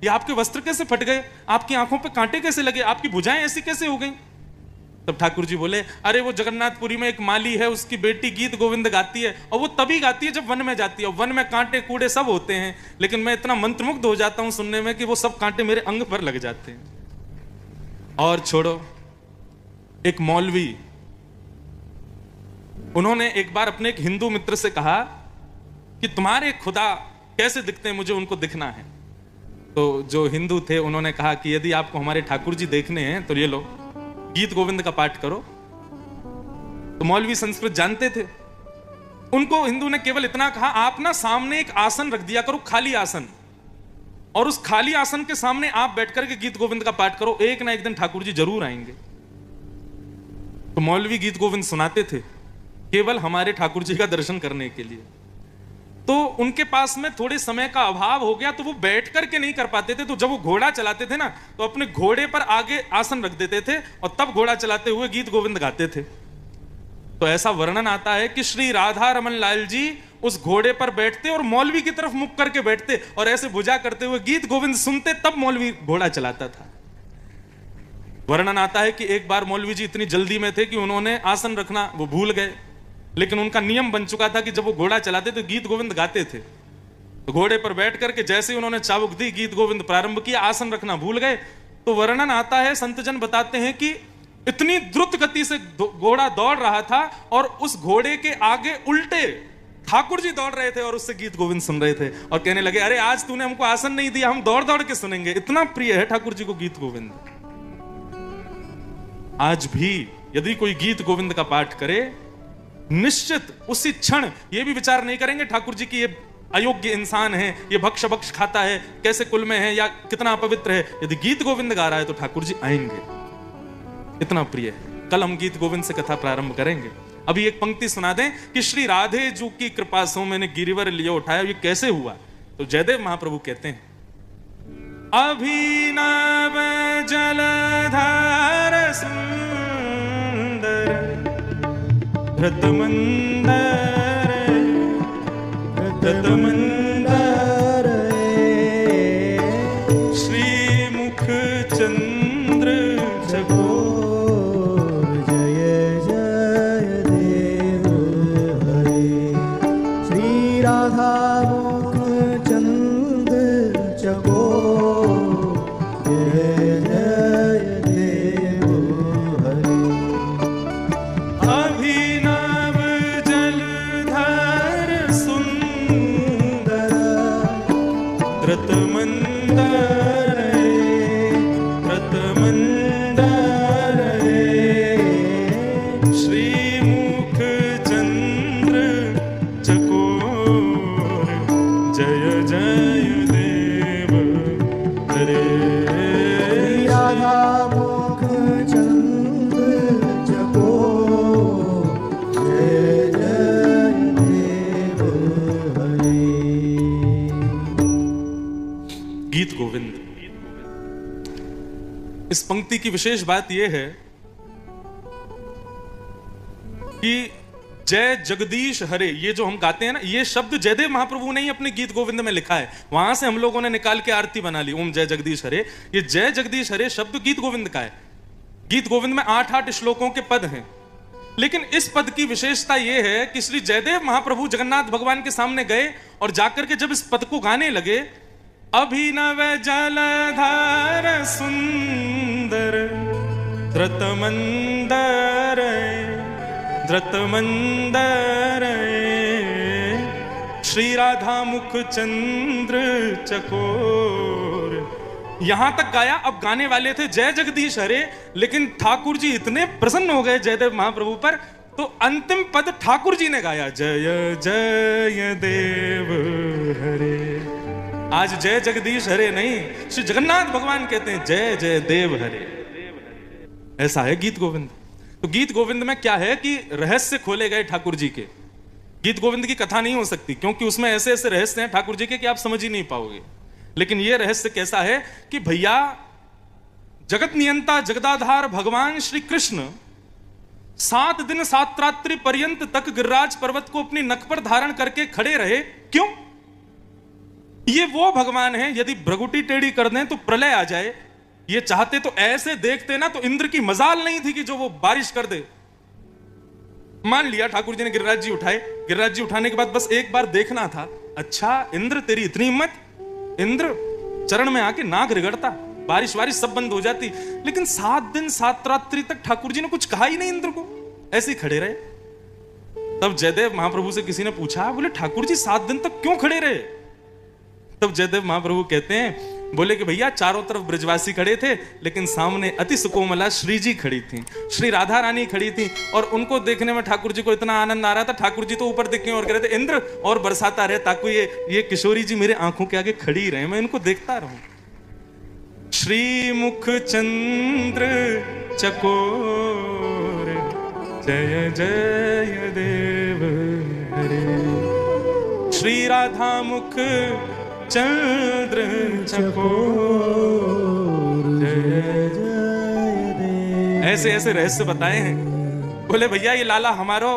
ये आपके वस्त्र कैसे फट गए, आपकी आंखों पे कांटे कैसे लगे, आपकी भुजाएं ऐसी कैसे हो गई। तब ठाकुर जी बोले, अरे वो जगन्नाथपुरी में एक माली है, उसकी बेटी गीत गोविंद गाती है, और वो तभी गाती है जब वन में जाती है। वन में कांटे कूड़े सब होते हैं, लेकिन मैं इतना मंत्रमुग्ध हो जाता हूं सुनने में कि वो सब कांटे मेरे अंग पर लग जाते हैं। और छोड़ो, एक मौलवी, उन्होंने एक बार अपने एक हिंदू मित्र से कहा कि तुम्हारे खुदा कैसे दिखते हैं, मुझे उनको दिखना है। तो जो हिंदू थे उन्होंने कहा कि यदि आपको हमारे ठाकुर जी देखने हैं तो ये लो, गीत गोविंद का पाठ करो। तो मौलवी संस्कृत जानते थे, उनको हिंदू ने केवल इतना कहा, आप ना सामने एक आसन रख दिया करो, खाली आसन, और उस खाली आसन के सामने आप बैठकर के गीत गोविंद का पाठ करो, एक ना एक दिन ठाकुर जी जरूर आएंगे। तो मौलवी गीत गोविंद सुनाते थे केवल हमारे ठाकुर जी का दर्शन करने के लिए। तो उनके पास में थोड़े समय का अभाव हो गया, तो वो बैठ करके नहीं कर पाते थे, तो जब वो घोड़ा चलाते थे ना, तो अपने घोड़े पर आगे आसन रख देते थे और तब घोड़ा चलाते हुए गीत गोविंद गाते थे। तो ऐसा वर्णन आता है कि श्री राधा रमन लाल जी उस घोड़े पर बैठते और मौलवी की तरफ मुख करके बैठते और ऐसे भुजा करते हुए गीत गोविंद सुनते, तब मौलवी घोड़ा चलाता था। वर्णन आता है कि एक बार मौलवी जी इतनी जल्दी में थे कि उन्होंने आसन रखना वो भूल गए, लेकिन उनका नियम बन चुका था कि जब वो घोड़ा चलाते तो गीत गोविंद गाते थे। तो घोड़े पर बैठ करके जैसे ही उन्होंने चाबुक दी, गीत गोविंद प्रारंभ किया, आसन रखना भूल गए। तो वर्णन आता है, संतजन बताते हैं कि इतनी द्रुत गति से घोड़ा दौड़ रहा था और उस घोड़े के आगे उल्टे ठाकुर जी दौड़ रहे थे और उससे गीत गोविंद सुन रहे थे और कहने लगे, अरे आज तूने हमको आसन नहीं दिया, हम दौड़ दौड़ के सुनेंगे। इतना प्रिय है ठाकुर जी को गीत गोविंद। आज भी यदि कोई गीत गोविंद का पाठ करे, निश्चित उसी क्षण ये भी विचार नहीं करेंगे ठाकुर जी की ये अयोग्य इंसान है, ये भक्ष भक्ष खाता है, कैसे कुल में है या कितना अपवित्र है। यदि गीत गोविंद गा रहा है तो ठाकुर जी आएंगे, इतना प्रिय है। कल हम गीत गोविंद से कथा प्रारंभ करेंगे। अभी एक पंक्ति सुना दें कि श्री राधे जू की कृपा सो मैंने गिरिवर लियो उठाया। ये कैसे हुआ? तो जयदेव महाप्रभु कहते हैं, अभिनव जलधार सुंदर धृत मंदर व्रतमंदरे व्रतमंदरे श्रीमुख चंद्र चकोर जय जय देव हरे राधा मुख चंद्र चकोर जय जय देव हरे। गीत गोविंद। इस पंक्ति की विशेष बात यह है कि जय जगदीश हरे, ये जो हम गाते हैं ना, ये शब्द जयदेव महाप्रभु ने ही अपने गीत गोविंद में लिखा है। वहां से हम लोगों ने निकाल के आरती बना ली, ओम जय जगदीश हरे। ये जय जगदीश हरे शब्द गीत गोविंद का है। गीत गोविंद में 8-8 श्लोकों के पद हैं, लेकिन इस पद की विशेषता यह है कि श्री जयदेव महाप्रभु जगन्नाथ भगवान के सामने गए और जाकर के जब इस पद को गाने लगे, अभिनव जलधार सुंदर धृतमंदर धृतमंदर श्री राधा मुख चंद्र चकोर, यहां तक गाया। अब गाने वाले थे जय जगदीश हरे, लेकिन ठाकुर जी इतने प्रसन्न हो गए जयदेव महाप्रभु पर, तो अंतिम पद ठाकुर जी ने गाया, जय जय देव हरे। आज जय जगदीश हरे नहीं, श्री जगन्नाथ भगवान कहते हैं जय जय देव हरे। ऐसा है गीत गोविंद। तो गीत गोविंद में क्या है कि रहस्य खोले गए ठाकुर जी के। गीत गोविंद की कथा नहीं हो सकती, क्योंकि उसमें ऐसे ऐसे रहस्य हैं ठाकुर जी के कि आप समझ ही नहीं पाओगे। लेकिन यह रहस्य कैसा है कि भैया जगत नियंता जगदाधार भगवान श्री कृष्ण 7 दिन 7 रात्रि पर्यंत तक गिरिराज पर्वत को अपनी नख पर धारण करके खड़े रहे। क्यों? ये वो भगवान है, यदि भ्रगुटी टेढ़ी कर दें तो प्रलय आ जाए। ये चाहते तो ऐसे देखते ना, तो इंद्र की मजाल नहीं थी कि जो वो बारिश कर दे। मान लिया ठाकुर जी ने गिरिराज जी उठाए, गिरिराज जी उठाने के बाद बस एक बार देखना था, अच्छा इंद्र तेरी इतनी हिम्मत, इंद्र चरण में आके नाक रगड़ता, बारिश वारिश सब बंद हो जाती। लेकिन 7 दिन 7 रात्रि तक ठाकुर जी ने कुछ कहा ही नहीं इंद्र को, ऐसे ही खड़े रहे। तब जयदेव महाप्रभु से किसी ने पूछा, बोले ठाकुर जी 7 दिन तक क्यों खड़े रहे? तब जयदेव महाप्रभु कहते हैं, बोले कि भैया चारों तरफ ब्रजवासी खड़े थे, लेकिन सामने अति सुकोमला श्री जी खड़ी थी, श्री राधा रानी खड़ी थी, और उनको देखने में ठाकुर जी को इतना आनंद आ रहा था। ठाकुर जी तो ऊपर देखे और कह रहे थे, इंद्र और बरसाता रहे ताकि ये किशोरी जी मेरे आंखों के आगे खड़ी रहे, मैं इनको देखता रहूं। श्री मुख चंद्र चकोर जय जय देव हरे, श्री राधा मुख चंद्र चकोर जय जय देव। ऐसे ऐसे रहस्य बताए हैं। बोले भैया ये लाला हमारो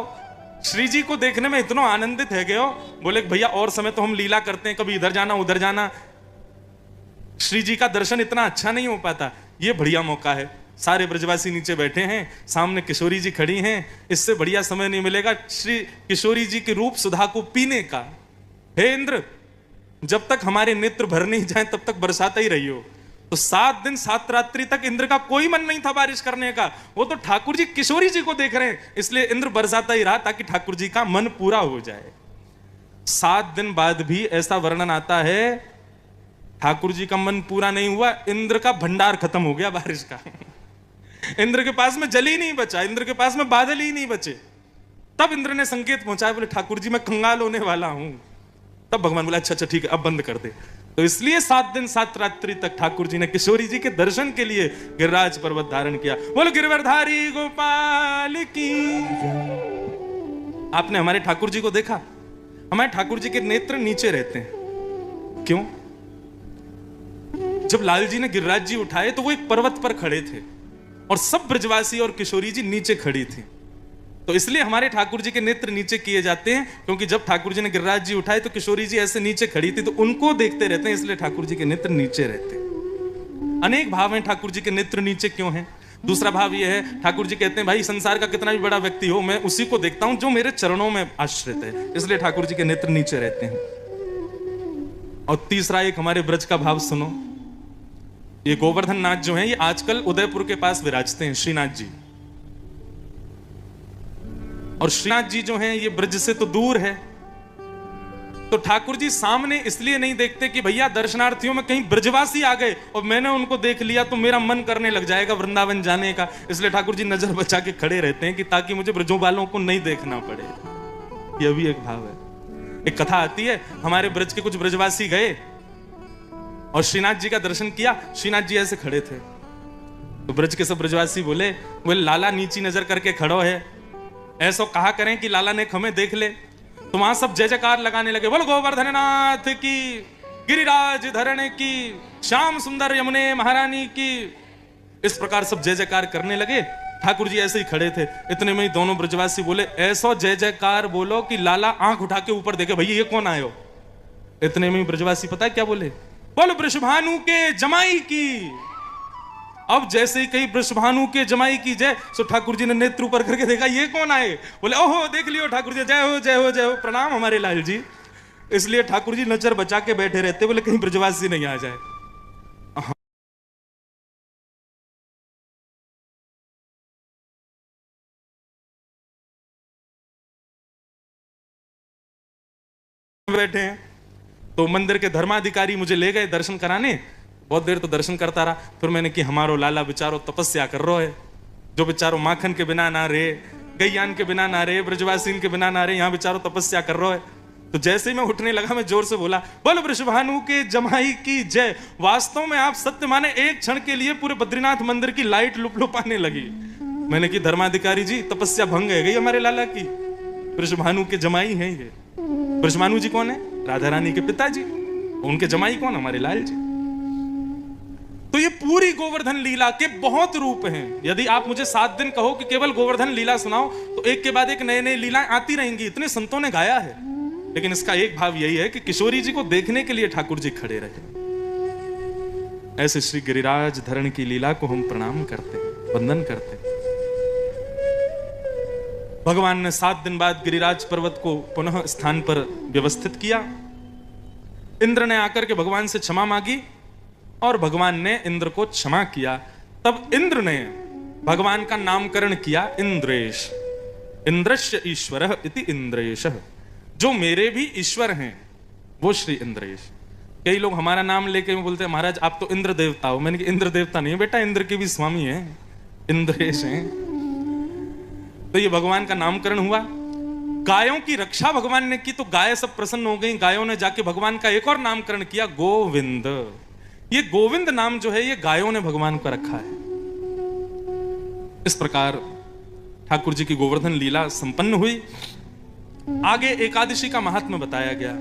श्री जी को देखने में इतना आनंदित है गयो। बोले भैया और समय तो हम लीला करते हैं, कभी इधर जाना उधर जाना, श्री जी का दर्शन इतना अच्छा नहीं हो पाता। ये बढ़िया मौका है, सारे ब्रजवासी नीचे बैठे हैं, सामने किशोरी जी खड़ी हैं, इससे बढ़िया समय नहीं मिलेगा श्री किशोरी जी के रूप सुधा को पीने का। हे इंद्र, जब तक हमारे नेत्र भर नहीं जाए तब तक बरसाता ही रही हो। तो 7 दिन 7 रात्रि तक इंद्र का कोई मन नहीं था बारिश करने का, वो तो ठाकुर जी किशोरी जी को देख रहे हैं, इसलिए इंद्र बरसाता ही रहा ताकि ठाकुर जी का मन पूरा हो जाए। 7 दिन बाद भी ऐसा वर्णन आता है, ठाकुर जी का मन पूरा नहीं हुआ, इंद्र का भंडार खत्म हो गया बारिश का। इंद्र के पास में जल ही नहीं बचा, इंद्र के पास में बादल ही नहीं बचे। तब इंद्र ने संकेत पहुंचाया, बोले ठाकुर जी मैं कंगाल होने वाला हूं। तब भगवान बोला अच्छा अच्छा ठीक है अब बंद कर दे। तो इसलिए 7 दिन 7 रात्रि तक ठाकुर जी ने किशोरी जी के दर्शन के लिए गिरिराज पर्वत धारण किया। बोलो गिरवरधारी गोपाल की। आपने हमारे ठाकुर जी को देखा? हमारे ठाकुर जी के नेत्र नीचे रहते हैं। क्यों? जब लाल जी ने गिरिराज जी उठाए तो वो एक पर्वत पर खड़े थे और सब ब्रजवासी और किशोरी जी नीचे खड़ी थी। तो इसलिए हमारे ठाकुर जी के नेत्र नीचे किए जाते हैं, क्योंकि जब ठाकुर जी ने गिरिराज जी उठाए तो किशोरी जी ऐसे नीचे खड़ी थी, तो उनको देखते रहते हैं, इसलिए ठाकुर जी के नेत्र नीचे रहते हैं। अनेक भाव हैं ठाकुर जी के नेत्र नीचे क्यों हैं। दूसरा भाव यह है, ठाकुर जी कहते हैं भाई संसार का कितना भी बड़ा व्यक्ति हो, मैं उसी को देखता हूं जो मेरे चरणों में आश्रित है, इसलिए ठाकुर जी के नेत्र नीचे रहते हैं। और तीसरा एक हमारे ब्रज का भाव सुनो। ये गोवर्धन नाथ जो हैं, ये आजकल उदयपुर के पास विराजते हैं, श्रीनाथ जी। और श्रीनाथ जी जो हैं ये ब्रज से तो दूर है, तो ठाकुर जी सामने इसलिए नहीं देखते कि भैया दर्शनार्थियों में कहीं ब्रजवासी आ गए और मैंने उनको देख लिया तो मेरा मन करने लग जाएगा वृंदावन जाने का, इसलिए ठाकुर जी नजर बचा के खड़े रहते हैं कि ताकि मुझे ब्रजों वालों को नहीं देखना पड़े। यह भी एक भाव है। एक कथा आती है, हमारे ब्रज के कुछ ब्रजवासी गए और श्रीनाथ जी का दर्शन किया। श्रीनाथ जी ऐसे खड़े थे तो ब्रज के सब ब्रजवासी बोले लाला नीची नजर करके खड़ो है, ऐसा कहा करें कि लाला ने हमें देख ले। तो वहां सब जय जयकार लगाने लगे, बोल गोवर्धननाथ की, गिरिराज धरण की, श्याम सुंदर यमुने महारानी की। इस प्रकार सब जय जयकार करने लगे। ठाकुर जी ऐसे ही खड़े थे। इतने में ही दोनों ब्रजवासी बोले ऐसा जय जयकार बोलो कि लाला आंख उठा के ऊपर देखे, भैया ये कौन आए हो। इतने में ही ब्रजवासी पता है क्या बोले, बोल वृषभानु के जमाई की। अब जैसे ही कहीं वृषभानु के जमाई की जय, सो ठाकुर जी ने नेत्र ऊपर करके देखा ये कौन आए। बोले ओहो देख लियो ठाकुर जी, जय हो जय हो जय हो, प्रणाम हमारे लाल जी। इसलिए ठाकुर जी नजर बचा के बैठे रहते, बोले कहीं ब्रजवासी नहीं आ जाए। बैठे हैं तो मंदिर के धर्माधिकारी मुझे ले गए दर्शन कराने। बहुत देर तो दर्शन करता रहा। फिर मैंने कि हमारो लाला बेचारो तपस्या कर रहा है, जो बेचारो माखन के बिना ना रहे, गैयान के बिना ना रहे, ब्रजवासीन के बिना ना रहे, यहाँ बेचारो तपस्या कर रहा है। तो जैसे ही मैं उठने लगा मैं जोर से बोला, बोल वृषभानु के जमाई की जय। वास्तव में आप सत्य माने एक क्षण के लिए पूरे बद्रीनाथ मंदिर की लाइट लुपलुपाने लगी। मैंने कि धर्माधिकारी जी तपस्या भंग है गई हमारे लाला की, वृषभानु के जमाई हैं ये। वृषभानु जी कौन है? राधा रानी के पिताजी। उनके जमाई कौन? हमारे लाल जी। तो ये पूरी गोवर्धन लीला के बहुत रूप हैं। यदि आप मुझे 7 दिन कहो कि केवल गोवर्धन लीला सुनाओ तो एक के बाद एक नए नए लीलाएं आती रहेंगी, इतने संतों ने गाया है। लेकिन इसका एक भाव यही है कि किशोरी जी को देखने के लिए ठाकुर जी खड़े रहे। ऐसे श्री गिरिराज धरण की लीला को हम प्रणाम करते हैं, वंदन करते हैं। भगवान ने 7 दिन बाद गिरिराज पर्वत को पुनः स्थान पर व्यवस्थित किया। इंद्र ने आकर के भगवान से क्षमा मांगी और भगवान ने इंद्र को क्षमा किया। तब इंद्र ने भगवान का नामकरण किया इंद्रेश। इंद्रस्य ईश्वरः इति इंद्रेशः, जो मेरे भी ईश्वर हैं वो श्री इंद्रेश। कई लोग हमारा नाम लेके बोलते हैं महाराज आप तो इंद्र देवता हो। मैंने कहा इंद्र देवता नहीं बेटा, इंद्र के भी स्वामी हैं, इंद्रेश हैं। तो ये भगवान का नामकरण हुआ। गायों की रक्षा भगवान ने की तो गाय सब प्रसन्न हो गई। गायों ने जाके भगवान का एक और नामकरण किया, गोविंद। ये गोविंद नाम जो है ये गायों ने भगवान को रखा है। इस प्रकार ठाकुर जी की गोवर्धन लीला संपन्न हुई। आगे एकादशी का महात्म्य बताया गया।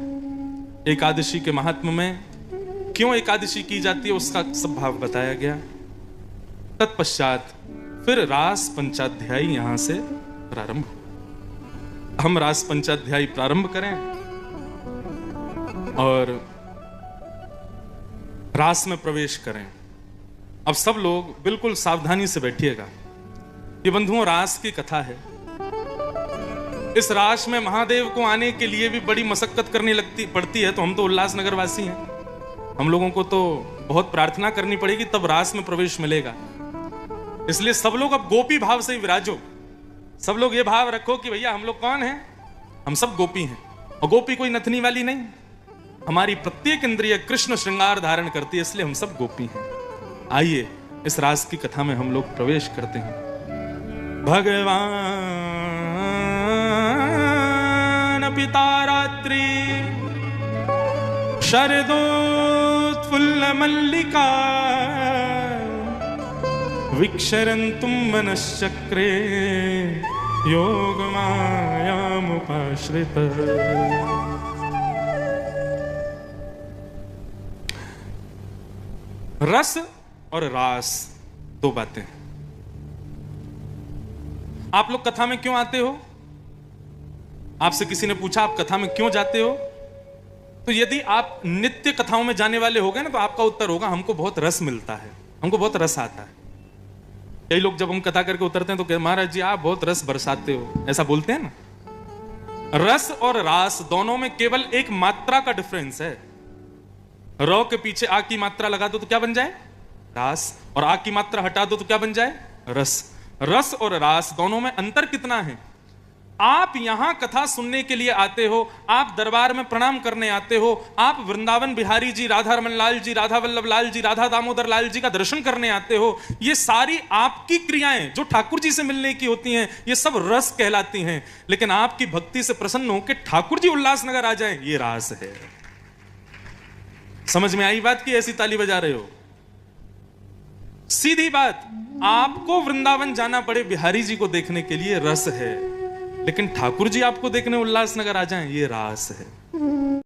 एकादशी के महात्म्य में क्यों एकादशी की जाती है उसका सब भाव बताया गया। तत्पश्चात फिर रास पंचाध्यायी यहां से प्रारंभ। हम रास पंचाध्यायी प्रारंभ करें और रास में प्रवेश करें। अब सब लोग बिल्कुल सावधानी से बैठिएगा। ये बंधुओं रास की कथा है। इस रास में महादेव को आने के लिए भी बड़ी मशक्कत करनी पड़ती है। तो हम तो उल्लासनगर वासी हैं, हम लोगों को तो बहुत प्रार्थना करनी पड़ेगी तब रास में प्रवेश मिलेगा। इसलिए सब लोग अब गोपी भाव से ही विराजो। सब लोग ये भाव रखो कि भैया हम लोग कौन हैं? हम सब गोपी हैं। और गोपी कोई नथनी वाली नहीं, हमारी प्रत्येक इंद्रिय कृष्ण श्रृंगार धारण करती है, इसलिए हम सब गोपी हैं। आइए इस रास की कथा में हम लोग प्रवेश करते हैं। भगवान पिता रात्रि शरदोत्फुल्ल मल्लिका विक्षरन्तुं मनश्चक्रे योगमायामुपाश्रित। रस और रास दो बातें। आप लोग कथा में क्यों आते हो? आपसे किसी ने पूछा आप कथा में क्यों जाते हो? तो यदि आप नित्य कथाओं में जाने वाले हो गए ना तो आपका उत्तर होगा हमको बहुत रस मिलता है, हमको बहुत रस आता है। कई लोग जब हम कथा करके उतरते हैं तो कहते महाराज जी आप बहुत रस बरसाते हो, ऐसा बोलते हैं ना। रस और रास दोनों में केवल एक मात्रा का डिफरेंस है। र के पीछे आ की मात्रा लगा दो तो क्या बन जाए? रास। और आ की मात्रा हटा दो तो क्या बन जाए? रस। रस और रास दोनों में अंतर कितना है? आप यहां कथा सुनने के लिए आते हो, आप दरबार में प्रणाम करने आते हो, आप वृंदावन बिहारी जी, राधा रमन लाल जी, राधा वल्लभ लाल जी, राधा दामोदर लाल जी का दर्शन करने आते हो, ये सारी आपकी क्रियाएं जो ठाकुर जी से मिलने की होती हैं, ये सब रस कहलाती हैं। लेकिन आपकी भक्ति से प्रसन्न हो कि ठाकुर जी उल्लासनगर आ जाएं, ये रास है। समझ में आई बात की ऐसी ताली बजा रहे हो? सीधी बात, आपको वृंदावन जाना पड़े बिहारी जी को देखने के लिए रस है, लेकिन ठाकुर जी आपको देखने उल्लासनगर आ जाएं, ये रास है।